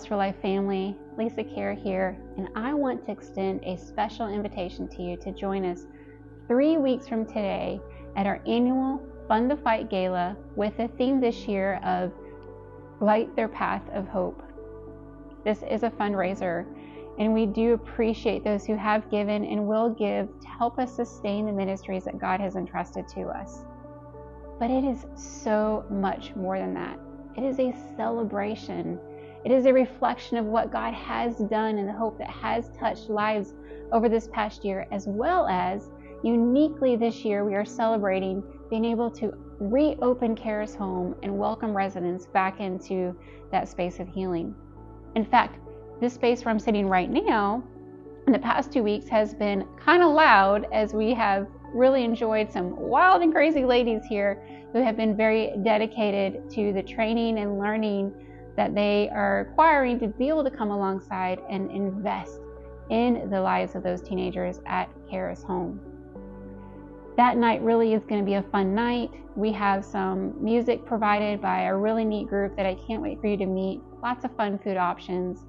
Lighthouse for Life family, Lisa Kerr here, and I want to extend a special invitation to you to join us 3 weeks from today at our annual Fun to Fight Gala with the theme this year of Light Their Path of Hope. This is a fundraiser, and we do appreciate those who have given and will give to help us sustain the ministries that God has entrusted to us. But it is so much more than that. It is a celebration. It is a reflection of what God has done and the hope that has touched lives over this past year, as well as uniquely this year we are celebrating being able to reopen Kara's home and welcome residents back into that space of healing. In fact, this space where I'm sitting right now in the past 2 weeks has been kind of loud, as we have really enjoyed some wild and crazy ladies here who have been very dedicated to the training and learning that they are acquiring to be able to come alongside and invest in the lives of those teenagers at Kara's home. That night really is going to be a fun night. We have some music provided by a really neat group that I can't wait for you to meet. Lots of fun food options,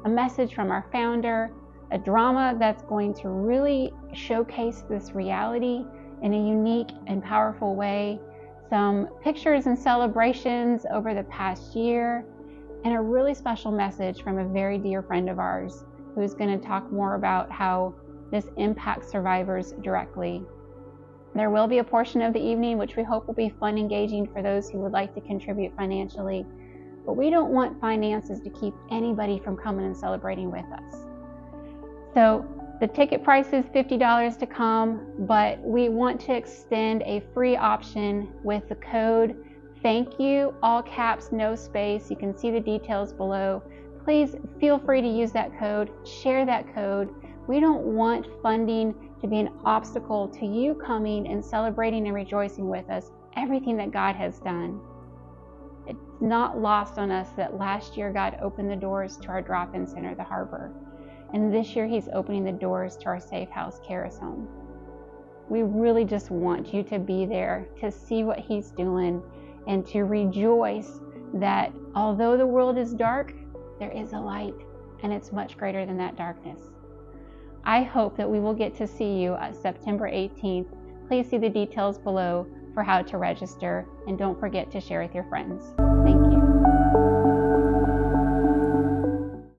a message from our founder, a drama that's going to really showcase this reality in a unique and powerful way, some pictures and celebrations over the past year, and a really special message from a very dear friend of ours who's going to talk more about how this impacts survivors directly. There will be a portion of the evening which we hope will be fun, engaging for those who would like to contribute financially, but we don't want finances to keep anybody from coming and celebrating with us. So the ticket price is $50 to come, but we want to extend a free option with the code Thank You, all caps, no space. You can see the details below. Please feel free to use that code, share that code. We don't want funding to be an obstacle to you coming and celebrating and rejoicing with us everything that God has done. It's not lost on us that last year God opened the doors to our drop-in center, the Harbor. And this year He's opening the doors to our safe house, Kara's home. We really just want you to be there to see what He's doing and to rejoice that although the world is dark, there is a light, and it's much greater than that darkness. I hope that we will get to see you on September 18th. Please see the details below for how to register, and don't forget to share with your friends. Thank you.